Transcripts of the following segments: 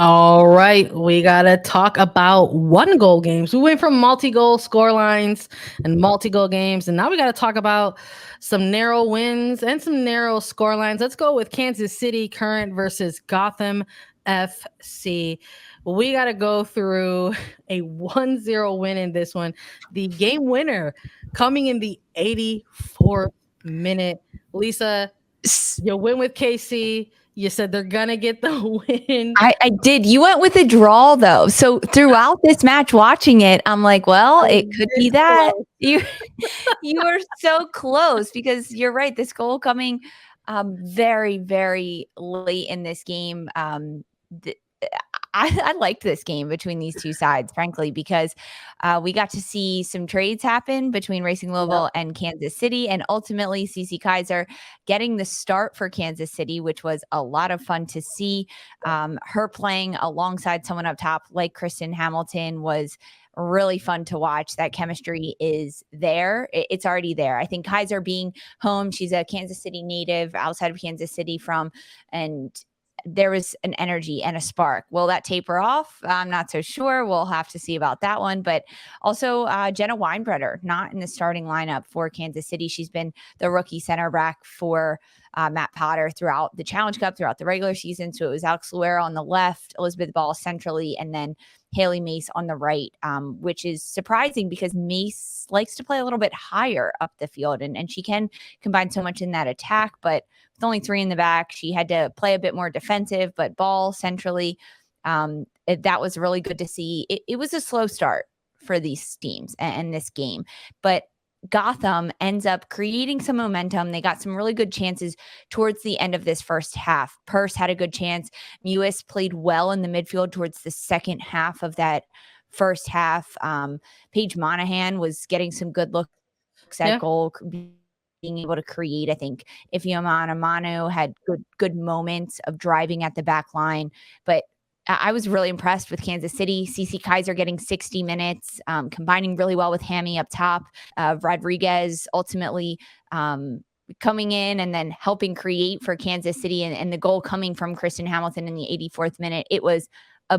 All right, we gotta talk about one goal games. We went from multi-goal score lines and multi-goal games, and now we gotta talk about some narrow wins and some narrow score lines. Let's go with Kansas City Current versus Gotham FC. We gotta go through a 1-0 win in this one. The game winner coming in the 84th minute. Lisa, you win with KC. You said they're gonna get the win. I did. You went with a draw though. So throughout this match, watching it, I'm like, well, it could be This that. close. You were so close because you're right. This goal coming very, very late in this game. Th- I liked this game between these two sides, frankly, because we got to see some trades happen between Racing Yep. Louisville and Kansas City, and ultimately CC Kaiser getting the start for Kansas City, which was a lot of fun to see. Her playing alongside someone up top like Kristen Hamilton was really fun to watch. That chemistry is there. It's already there. I think Kaiser being home, she's a Kansas City native outside of Kansas City and there was an energy and a spark. Will that taper off? I'm not so sure. We'll have to see about that one. But also Jenna Weinbretter, not in the starting lineup for Kansas City. She's been the rookie center back for Matt Potter throughout the Challenge Cup, throughout the regular season. So it was Alex Luera on the left, Elizabeth Ball centrally, and then Haley Mace on the right, which is surprising because Mace likes to play a little bit higher up the field, and she can combine so much in that attack. But with only three in the back, she had to play a bit more defensive, but Ball centrally, that was really good to see. It was a slow start for these teams and this game, but Gotham ends up creating some momentum. They got some really good chances towards the end of this first half. Purse had a good chance. Mewis played well in the midfield towards the second half of that first half. Paige Monahan was getting some good looks at Yeah. goal, being able to create. I think Ifeoma Manu had good moments of driving at the back line, but I was really impressed with Kansas City. CC Kaiser getting 60 minutes, combining really well with Hammy up top. Rodriguez ultimately coming in and then helping create for Kansas City, and the goal coming from Kristen Hamilton in the 84th minute. It was a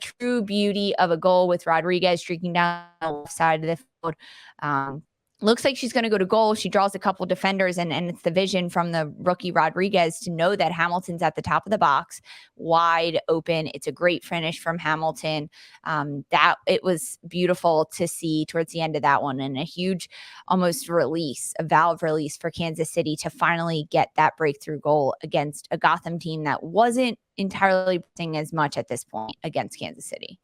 true beauty of a goal with Rodriguez streaking down the left side of the field. Looks like she's going to go to goal. She draws a couple defenders, and it's the vision from the rookie Rodriguez to know that Hamilton's at the top of the box, wide open. It's a great finish from Hamilton. That it was beautiful to see towards the end of that one, and a huge almost release, a valve release for Kansas City to finally get that breakthrough goal against a Gotham team that wasn't entirely playing as much at this point against Kansas City.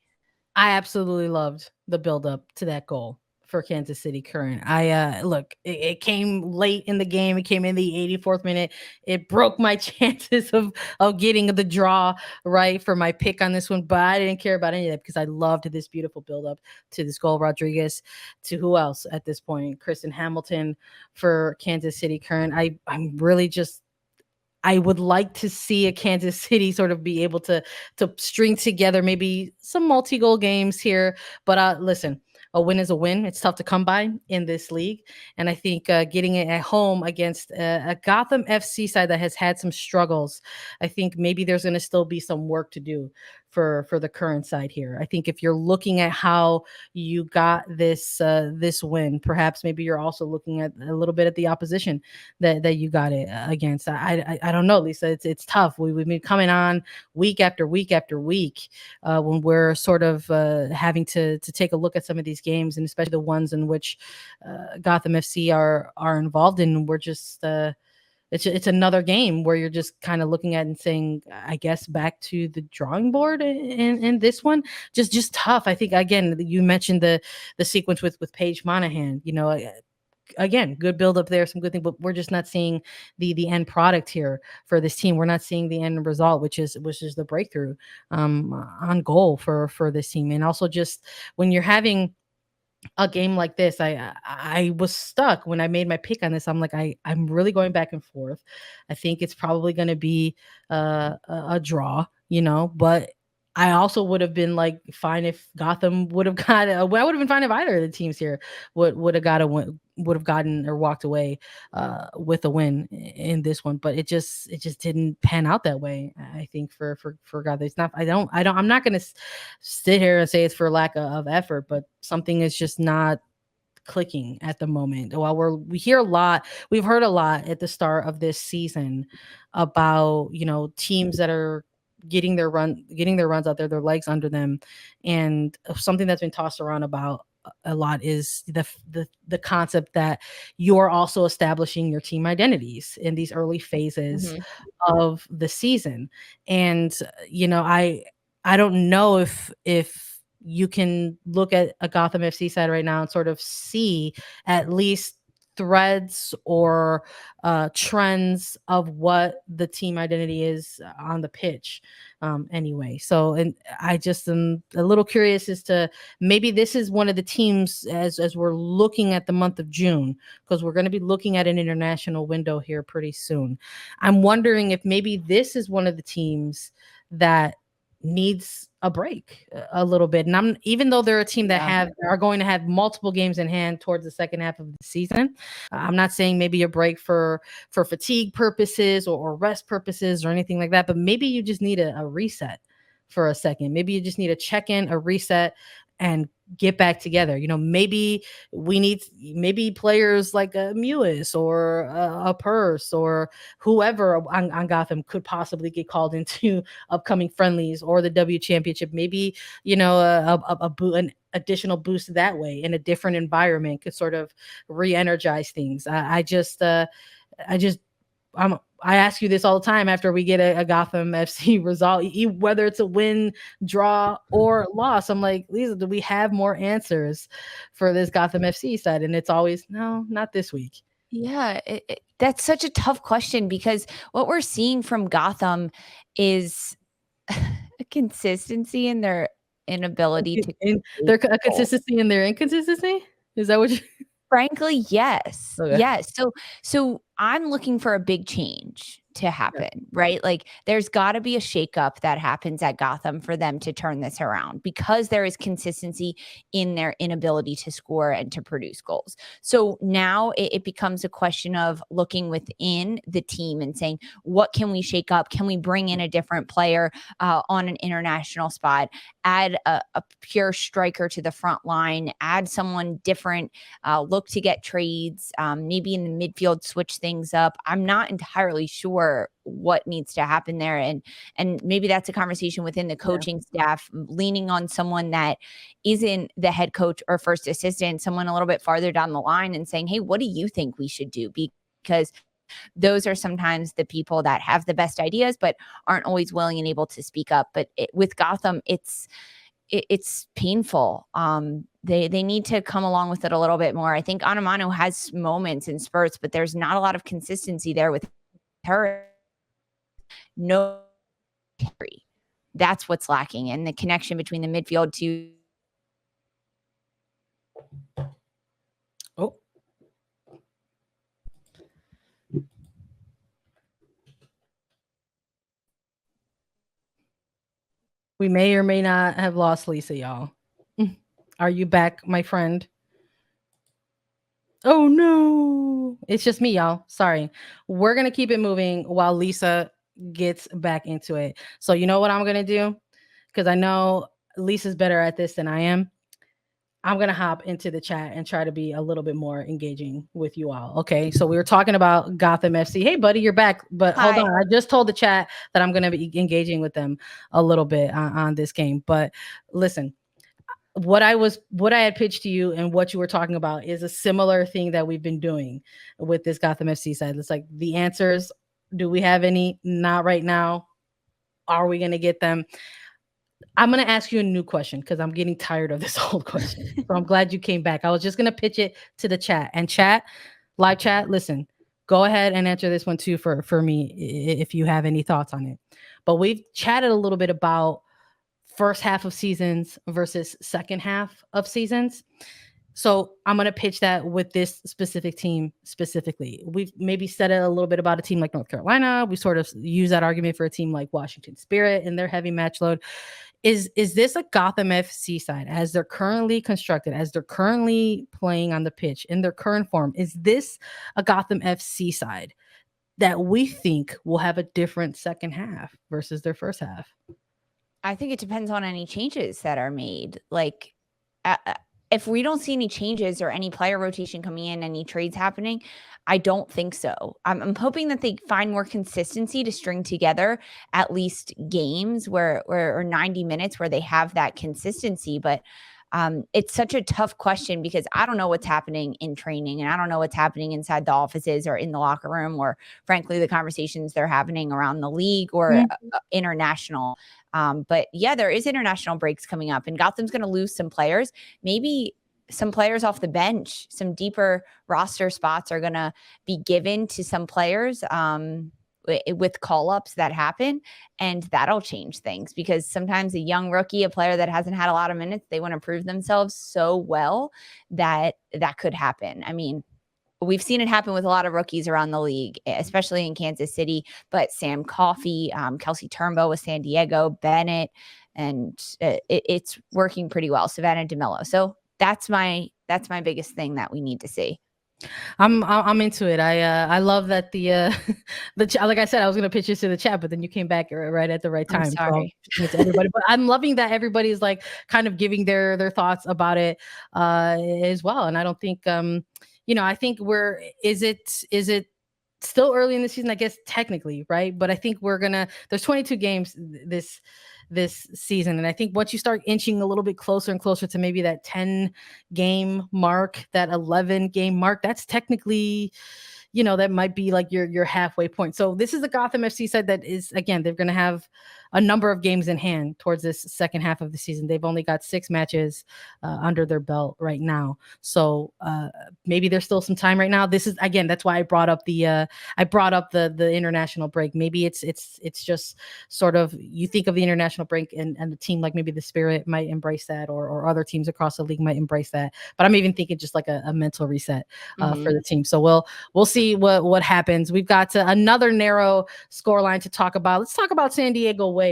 I absolutely loved the build up to that goal for Kansas City Current. I look, it came late in the game. It came in the 84th minute. It broke my chances of getting the draw right for my pick on this one, but I didn't care about any of that because I loved this beautiful build up to this goal. Rodriguez to who else at this point? Kristen Hamilton for Kansas City Current. I'm really just I would like to see a Kansas City sort of be able to string together maybe some multi-goal games here. But listen, a win is a win. It's tough to come by in this league, and I think getting it at home against a Gotham FC side that has had some struggles, I think maybe there's going to still be some work to do for the current side here. I think if you're looking at how you got this win, perhaps maybe you're also looking at a little bit at the opposition that you got it against. I don't know, Lisa. It's tough. We've been coming on week after week after week when we're sort of having to take a look at some of these games, and especially the ones in which Gotham FC are involved in. We're just it's another game where you're just kind of looking at and saying, I guess back to the drawing board in this one. Just tough. I think again you mentioned the sequence with Paige Monahan. Again, good build up there, some good thing, but we're just not seeing the end product here for this team. We're not seeing the end result, which is the breakthrough on goal for this team. And also just when you're having a game like this, I was stuck when I made my pick on this. I'm like, I'm really going back and forth. I think it's probably going to be a draw, but I also would have been like fine if Gotham would have got. Well, I would have been fine if either of the teams here would have got a win, would have gotten or walked away with a win in this one. But it just didn't pan out that way. I think for Gotham, it's not. I don't. I'm not gonna sit here and say it's for lack of effort, but something is just not clicking at the moment. While we've heard a lot at the start of this season about, teams that are getting their runs out there, their legs under them. And something that's been tossed around about a lot is the concept that you're also establishing your team identities in these early phases Mhm. of the season. And I don't know if you can look at a Gotham FC side right now and sort of see at least threads or trends of what the team identity is on the pitch. Anyway, so and I just am a little curious as to maybe this is one of the teams as we're looking at the month of June, because we're going to be looking at an international window here pretty soon. I'm wondering if maybe this is one of the teams that needs a break a little bit. And I'm even though they're a team that Yeah. are going to have multiple games in hand towards the second half of the season, I'm not saying maybe a break for fatigue purposes or rest purposes or anything like that, but maybe you just need a reset for a second. Maybe you just need a check in, a reset, and get back together. Maybe players like a Mewis or a Purse or whoever on Gotham could possibly get called into upcoming friendlies or the W Championship. Maybe an additional boost that way in a different environment could sort of re-energize things. I just I ask you this all the time after we get a Gotham FC result, whether it's a win, draw, or loss. I'm like, Lisa, do we have more answers for this Gotham FC side? And it's always, no, not this week. Yeah, that's such a tough question because what we're seeing from Gotham is a consistency in their inability to And create their a goals. consistency in their inconsistency? Is that what you Frankly, yes. okay. Yes. So I'm looking for a big change to Yeah. happen, right? Like there's got to be a shakeup that happens at Gotham for them to turn this around because there is consistency in their inability to score and to produce goals. So now it becomes a question of looking within the team and saying, what can we shake up? Can we bring in a different player on an international spot? Add a pure striker to the front line, add someone different, look to get trades, maybe in the midfield, switch things up. I'm not entirely sure what needs to happen there. And maybe that's a conversation within the Yeah. coaching staff, leaning on someone that isn't the head coach or first assistant, someone a little bit farther down the line and saying, hey, what do you think we should do? Because those are sometimes the people that have the best ideas, but aren't always willing and able to speak up. But with Gotham, it's painful. They need to come along with it a little bit more. I think Anamano has moments and spurts, but there's not a lot of consistency there with her. No, that's what's lacking, and the connection between the midfield to. Oh, we may or may not have lost Lisa, y'all. Are you back, my friend? Oh no. It's just me, y'all. Sorry. We're going to keep it moving while Lisa gets back into it. So, you know what I'm going to do? Because I know Lisa's better at this than I am. I'm going to hop into the chat and try to be a little bit more engaging with you all. Okay. So, we were talking about Gotham FC. Hey, buddy, you're back. But hold Hi. on. I just told the chat that I'm going to be engaging with them a little bit on this game. But listen, what I had pitched to you and what you were talking about is a similar thing that we've been doing with this Gotham FC side. It's like the answers. Do we have any? Not right now. Are we going to get them? I'm going to ask you a new question because I'm getting tired of this old question. So I'm glad you came back. I was just going to pitch it to the chat and live chat. Listen, go ahead and answer this one too for me if you have any thoughts on it. But we've chatted a little bit about first half of seasons versus second half of seasons. So I'm going to pitch that with this specific team specifically. We've maybe said it a little bit about a team like North Carolina. We sort of use that argument for a team like Washington Spirit and their heavy match load. is this a Gotham FC side as they're currently constructed, as they're currently playing on the pitch in their current form? Is this a Gotham FC side that we think will have a different second half versus their first half? I think it depends on any changes that are made. Like, if we don't see any changes or any player rotation coming in, any trades happening, I don't think so. I'm hoping that they find more consistency to string together at least games or 90 minutes where they have that consistency. But it's such a tough question because I don't know what's happening in training, and I don't know what's happening inside the offices or in the locker room, or frankly, the conversations they're having around the league or international. But yeah, there is international breaks coming up, and Gotham's going to lose some players. Maybe some players off the bench, some deeper roster spots are going to be given to some players with call-ups that happen, and that'll change things because sometimes a young rookie, a player that hasn't had a lot of minutes, they want to prove themselves so well that could happen. I mean, we've seen it happen with a lot of rookies around the league, especially in Kansas City, but Sam Coffey, Kelsey Turnbow with San Diego, Bennett, and it's working pretty well. Savannah DeMello. So that's my biggest thing that we need to see. I'm into it. I love that the like I said, I was gonna pitch this to the chat, but then you came back right at the right time. I'm sorry. So to everybody, but I'm loving that everybody's like kind of giving their thoughts about it as well. And I don't think I think is it still early in the season? I guess technically, right? But I think there's 22 games this season, and I think once you start inching a little bit closer and closer to maybe that 10 game mark, that 11 game mark, that's technically, that might be like your halfway point. So this is the Gotham FC side that is, again, they're going to have a number of games in hand towards this second half of the season. They've only got 6 matches under their belt right now. So maybe there's still some time right now. This is, again, that's why I brought up the international break. Maybe it's just sort of, you think of the international break and the team, like maybe the Spirit might embrace that, or other teams across the league might embrace that. But I'm even thinking just like a mental reset for the team. So we'll see what happens. We've got another narrow scoreline to talk about. Let's talk about San Diego Wave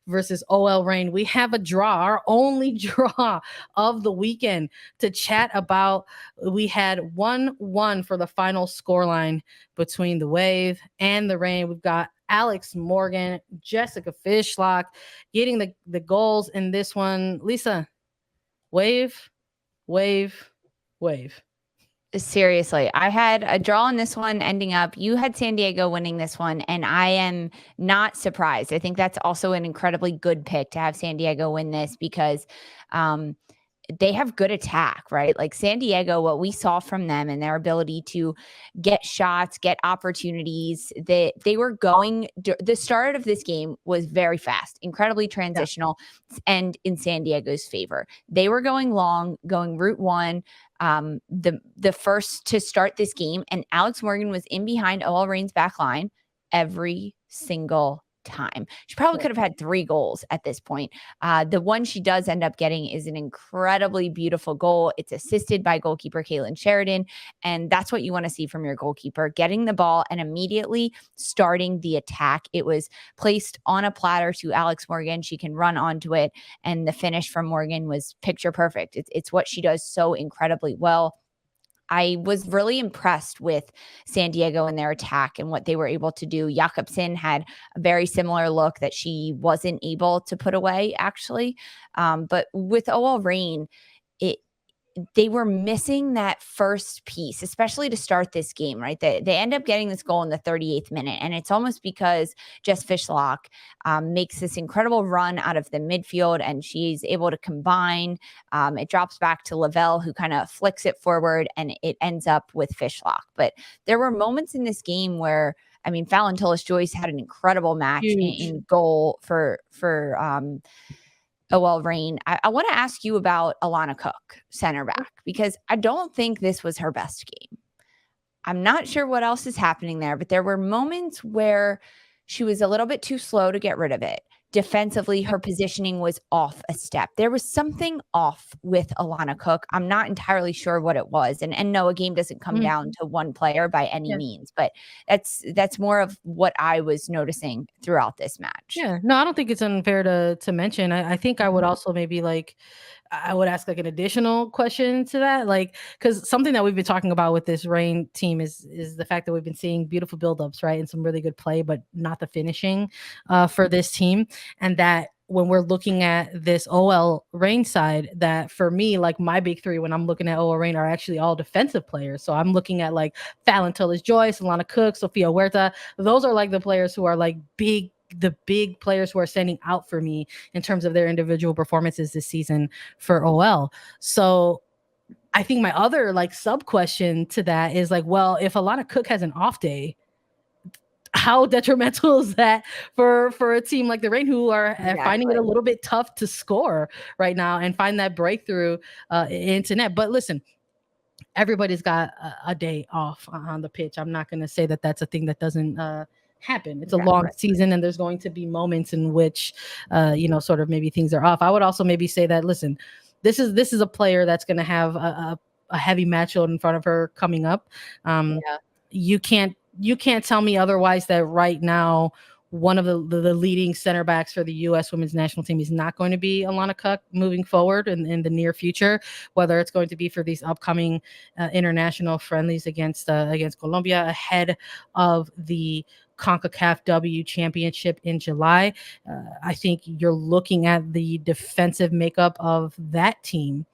versus OL Reign. We have a draw, our only draw of the weekend to chat about. We had 1-1 for the final scoreline between the Wave and the Reign. We've got Alex Morgan, Jessica Fishlock getting the goals in this one. Lisa, Wave. Seriously, I had a draw in this one ending up. You had San Diego winning this one, and I am not surprised. I think that's also an incredibly good pick to have San Diego win this because they have good attack, right? Like San Diego, what we saw from them and their ability to get shots, get opportunities, they were going, the start of this game was very fast, incredibly transitional, and in San Diego's favor. They were going long, going route one, the first to start this game, and Alex Morgan was in behind OL Reign's back line every single time. She probably could have had 3 goals at this point. The one she does end up getting is an incredibly beautiful goal. It's assisted by goalkeeper Caitlin Sheridan, and that's what you want to see from your goalkeeper, getting the ball and immediately starting the attack. It was placed on a platter to Alex Morgan. She can run onto it, and the finish from Morgan was picture perfect. It's what she does so incredibly well. I was really impressed with San Diego and their attack and what they were able to do. Jakobsen had a very similar look that she wasn't able to put away, actually. But with OL Reign, they were missing that first piece, especially to start this game, right? They end up getting this goal in the 38th minute, and it's almost because Jess Fishlock makes this incredible run out of the midfield, and she's able to combine. It drops back to Lavelle, who kind of flicks it forward, and it ends up with Fishlock. But there were moments in this game where, I mean, Fallon Tullis-Joyce had an incredible match in goal for OL Reign. I want to ask you about Alana Cook, center back, because I don't think this was her best game. I'm not sure what else is happening there, but there were moments where she was a little bit too slow to get rid of it. defensively, her positioning was off a step. There was something off with Alana Cook. I'm not entirely sure what it was. And no, a game doesn't come down to one player by any means, but that's more of what I was noticing throughout this match. Yeah, no, I don't think it's unfair to mention. I think I would also maybe I would ask like an additional question to that, like because something that we've been talking about with this Rain team is the fact that we've been seeing beautiful buildups, right, and some really good play, but not the finishing for this team, and that when we're looking at this OL Rain side, that for me, like my big three when I'm looking at OL Rain are actually all defensive players. So I'm looking at like Fallon Tillis-Joyce, Alana Cook, Sofia Huerta. Those are like the players who are like the big players who are standing out for me in terms of their individual performances this season for OL. So I think my other like sub question to that is like, well, if Alana Cook has an off day, how detrimental is that for a team like the Rain, who are finding it a little bit tough to score right now and find that breakthrough into net? But listen, everybody's got a day off on the pitch. I'm not going to say that that's a thing that doesn't happen. It's a long season, and there's going to be moments in which, sort of maybe things are off. I would also maybe say that, listen, this is a player that's going to have a heavy match load in front of her coming up. You can't tell me otherwise that right now one of the leading center backs for the U.S. women's national team is not going to be Alana Cook moving forward in the near future, whether it's going to be for these upcoming international friendlies against Colombia ahead of the CONCACAF W Championship in July. I think you're looking at the defensive makeup of that team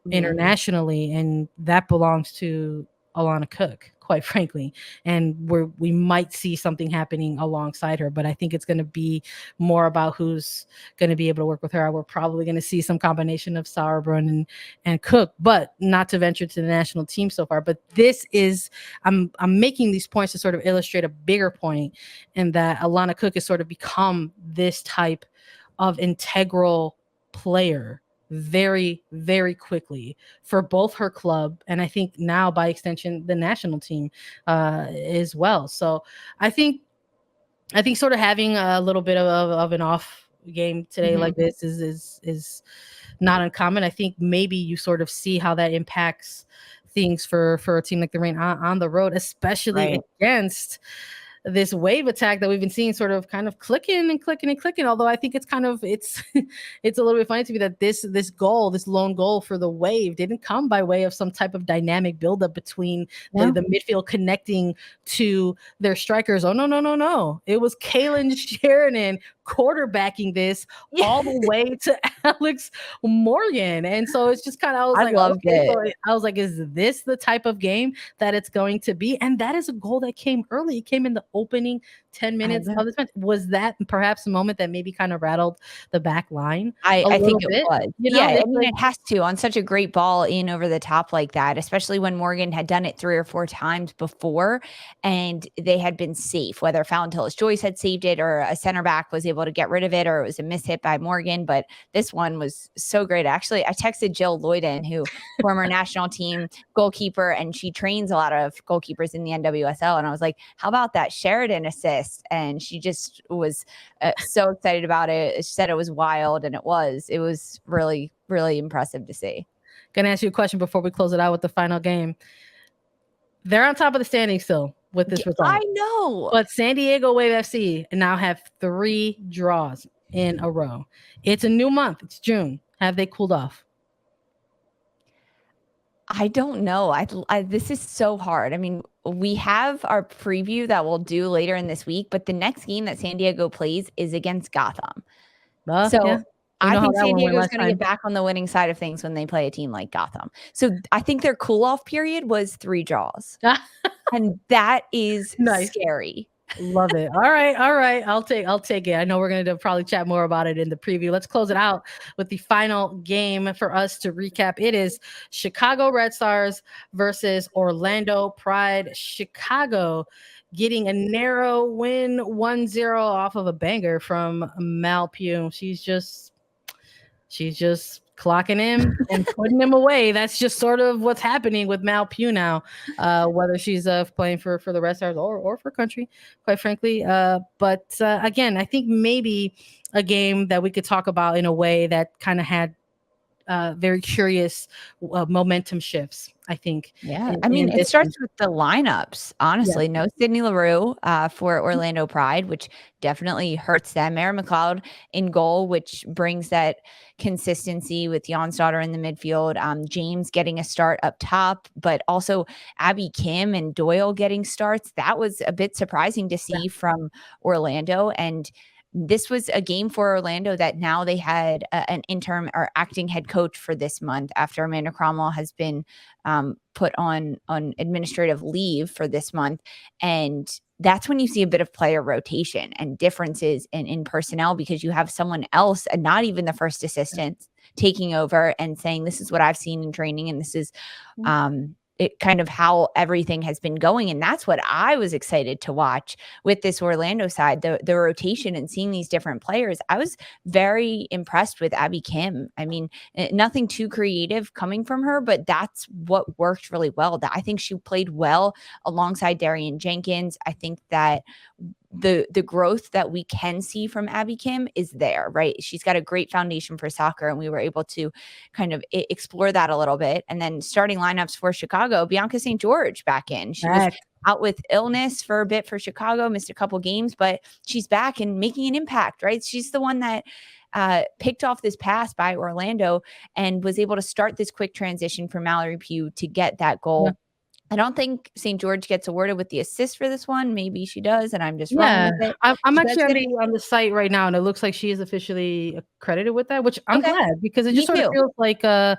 internationally, and that belongs to Alana Cook, quite frankly, and we might see something happening alongside her, but I think it's going to be more about who's going to be able to work with her. We're probably going to see some combination of Sauerbrunn and Cook, but not to venture to the national team so far. But this is I'm making these points to sort of illustrate a bigger point, in that Alana Cook has sort of become this type of integral player very, very quickly for both her club and I think now by extension the national team as well. So I think sort of having a little bit of an off game today like this is not uncommon. I think maybe you sort of see how that impacts things for a team like the Rain on the road, especially against this wave attack that we've been seeing sort of kind of clicking and clicking and clicking. Although I think it's it's a little bit funny to me that this lone goal for the Wave didn't come by way of some type of dynamic buildup between the midfield connecting to their strikers. Oh, no. It was Kaylin Sheridan quarterbacking this all the way to Alex Morgan. And so it's just kind of, I loved it. So I was like, is this the type of game that it's going to be? And that is a goal that came early. It came in the opening 10 minutes of this match. Was that perhaps a moment that maybe kind of rattled the back line? I think it was. I mean, it has to, on such a great ball in over the top like that, especially when Morgan had done it 3 or 4 times before and they had been safe, whether Fallon Tillis-Joyce had saved it or a center back was able to get rid of it or it was a mishit by Morgan. But this one was so great. Actually, I texted Jill Loyden, who former national team goalkeeper, and she trains a lot of goalkeepers in the NWSL. And I was like, how about that Sheridan assist? And she just was so excited about it. She said it was wild, and it was really, really impressive to see. Gonna ask you a question before we close it out with the final game. They're on top of the standing still with this result. I know. But San Diego Wave FC now have 3 draws in a row. It's a new month. It's June. Have they cooled off? I don't know. This is so hard. I mean, we have our preview that we'll do later in this week, but the next game that San Diego plays is against Gotham. I think San Diego is going to get back on the winning side of things when they play a team like Gotham. So I think their cool-off period was 3 draws. And that is scary. Love it. All right. I'll take it. I know we're going to probably chat more about it in the preview. Let's close it out with the final game for us to recap. It is Chicago Red Stars versus Orlando Pride. Chicago getting a narrow win 1-0 off of a banger from Mal Pugh. She's just She's just clocking him and putting him away. That's just sort of what's happening with Mal Pugh now, whether she's playing for the Red Stars or for country, quite frankly. But again, I think maybe a game that we could talk about in a way that kind of had very curious momentum shifts, I think, Yeah, I in mean, it this one. starts with the lineups, Yeah. honestly. No Sydney Leroux for Orlando Pride, which definitely hurts them. Mary McLeod in goal, which brings that consistency with Jonsdottir in the midfield. James getting a start up top, but also Abby Kim and Doyle getting starts. That was a bit surprising to see from Orlando. And this was a game for Orlando that now they had an interim or acting head coach for this month after Amanda Cromwell has been put on administrative leave for this month. And that's when you see a bit of player rotation and differences in personnel, because you have someone else and not even the first assistant taking over and saying, this is what I've seen in training. And this is it kind of how everything has been going. And that's what I was excited to watch with this Orlando side, the rotation and seeing these different players. I was very impressed with Abby Kim. I mean, nothing too creative coming from her, but that's what worked really well. That I think she played well alongside Darian Jenkins. I think that the growth that we can see from Abby Kim is there, right? She's got a great foundation for soccer, and we were able to kind of explore that a little bit. And then starting lineups for Chicago, Bianca St. George back in. She was out with illness for a bit for Chicago, missed a couple games, but she's back and making an impact, right? She's the one that picked off this pass by Orlando and was able to start this quick transition for Mallory Pugh to get that goal. Yeah. I don't think St. George gets awarded with the assist for this one. Maybe she does, and I'm just wrong Yeah, with it. I'm She actually does get a on the site right now, and it looks like she is officially accredited with that, which I'm okay. glad because it just Me sort of too. feels like, I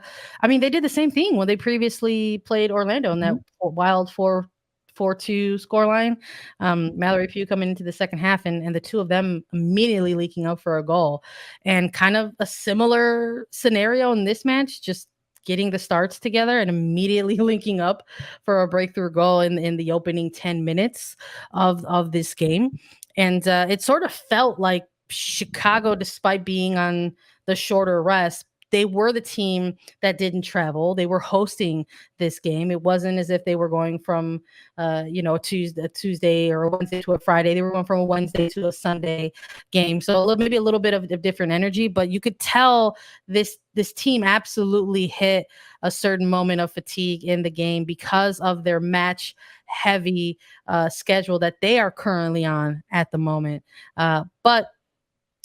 mean, they did the same thing when they previously played Orlando in that Mhm. wild 4-2 scoreline. Mallory Pugh coming into the second half, and the two of them immediately leaking up for a goal, and kind of a similar scenario in this match, just getting the starts together and immediately linking up for a breakthrough goal in the opening 10 minutes of this game. And it sort of felt like Chicago, despite being on the shorter rest, they were the team that didn't travel. They were hosting this game. It wasn't as if they were going from, Tuesday or a Wednesday to a Friday. They were going from a Wednesday to a Sunday game. So maybe a little bit of different energy, but you could tell this team absolutely hit a certain moment of fatigue in the game because of their match heavy schedule that they are currently on at the moment. But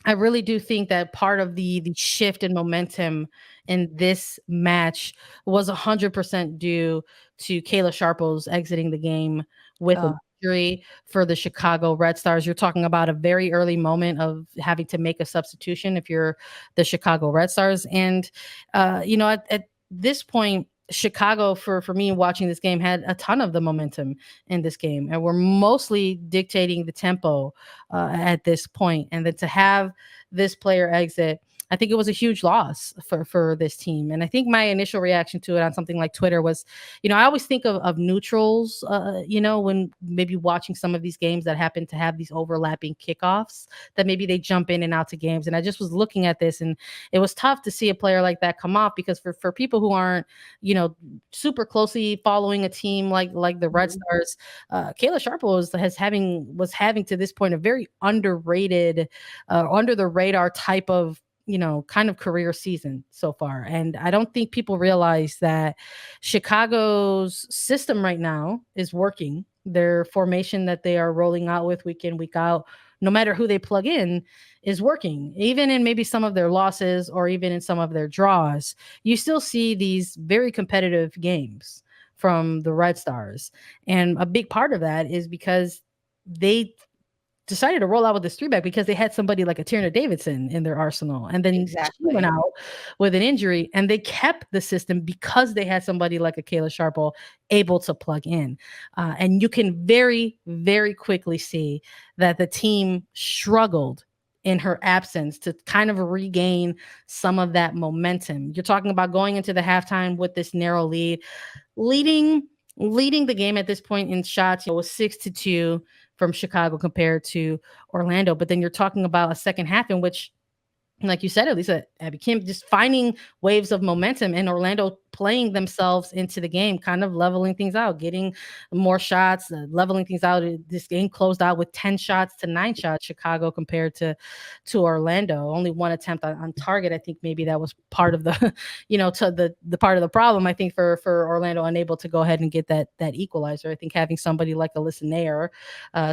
I really do think that part of the shift in momentum in this match was 100% due to Kayla Sharples exiting the game with an Oh, injury for the Chicago Red Stars. You're talking about a very early moment of having to make a substitution if you're the Chicago Red Stars, and at this point, Chicago, for me watching this game, had a ton of the momentum in this game, and we're mostly dictating the tempo at this point. And then to have this player exit, I think it was a huge loss for this team. And I think my initial reaction to it on something like Twitter was, I always think of neutrals, when maybe watching some of these games that happen to have these overlapping kickoffs, that maybe they jump in and out to games. And I just was looking at this, and it was tough to see a player like that come off, because for people who aren't, super closely following a team like the Red mhm. Stars, Kayla Sharple was having to this point a very underrated, under the radar type of, kind of career season so far. And I don't think people realize that Chicago's system right now is working. Their formation that they are rolling out with week in, week out, no matter who they plug in, is working. Even in maybe some of their losses or even in some of their draws, you still see these very competitive games from the Red Stars. And a big part of that is because they decided to roll out with this three back because they had somebody like a Tierna Davidson in their arsenal. And then she went Exactly. out with an injury, and they kept the system because they had somebody like a Kayla Sharple able to plug in. And you can very, very quickly see that the team struggled in her absence to kind of regain some of that momentum. You're talking about going into the halftime with this narrow lead, leading leading the game at this point in shots, was 6-2 from Chicago compared to Orlando. But then you're talking about a second half in which like you said, at least Abby Kim, just finding waves of momentum, and Orlando playing themselves into the game, kind of leveling things out, getting more shots, leveling things out. This game closed out with 10 shots to 9 shots, Chicago compared to Orlando. Only one attempt on target. I think maybe that was part of the, to the part of the problem. I think for Orlando, unable to go ahead and get that equalizer. I think having somebody like Alyssa Nair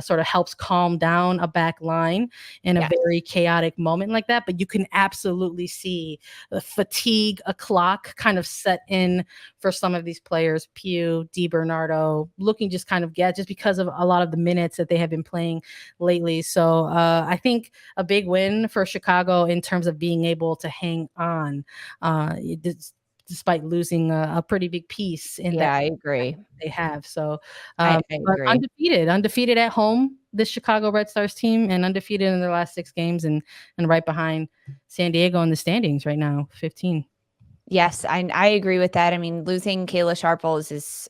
sort of helps calm down a back line in a Yes. very chaotic moment like that. But you can absolutely see the fatigue, a clock kind of set in for some of these players. Pugh, DiBernardo, looking just kind of just because of a lot of the minutes that they have been playing lately. So I think a big win for Chicago in terms of being able to hang on, despite losing a pretty big piece in that Yeah, I agree. they have. So, I but agree. undefeated at home, this Chicago Red Stars team, and undefeated in their last 6 games, and right behind San Diego in the standings right now, 15. Yes, I agree with that. I mean, losing Kayla Sharples is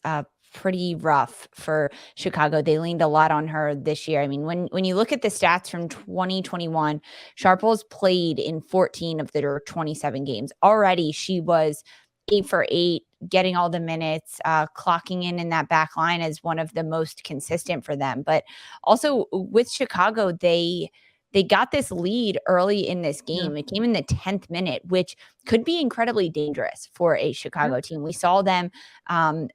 pretty rough for Chicago. They leaned a lot on her this year. I mean, when you look at the stats from 2021, Sharples played in 14 of their 27 games. Already, she was 8 for 8, getting all the minutes, clocking in that back line as one of the most consistent for them. But also with Chicago, they got this lead early in this Yeah. game. It came in the 10th minute, which could be incredibly dangerous for a Chicago team. We saw them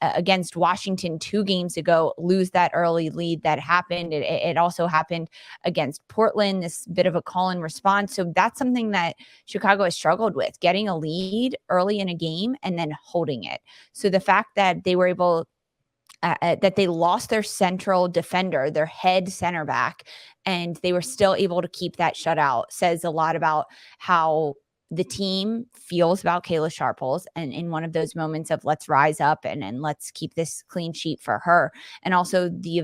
against Washington 2 games ago lose that early lead. That happened. It also happened against Portland, this bit of a call and response. So that's something that Chicago has struggled with, getting a lead early in a game and then holding it. So the fact that they were able that they lost their central defender, their head center back, and they were still able to keep that shutout says a lot about how the team feels about Kayla Sharples, and in one of those moments of let's rise up and let's keep this clean sheet for her, and also the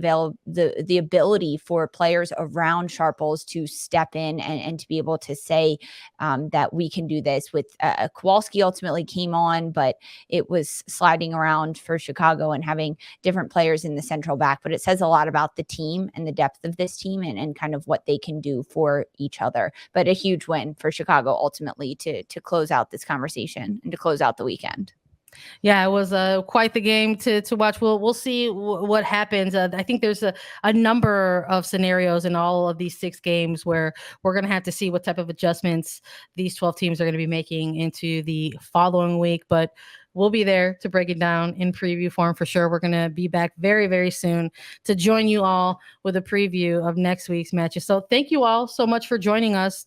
ability for players around Sharples to step in and to be able to say that we can do this. With Kowalski ultimately came on, but it was sliding around for Chicago and having different players in the central back. But it says a lot about the team and the depth of this team and kind of what they can do for each other. But a huge win for Chicago ultimately to close out this conversation and to close out the weekend. Yeah, it was quite the game to watch. We'll see what happens. I think there's a number of scenarios in all of these 6 games where we're going to have to see what type of adjustments these 12 teams are going to be making into the following week. But we'll be there to break it down in preview form for sure. We're going to be back very, very soon to join you all with a preview of next week's matches. So thank you all so much for joining us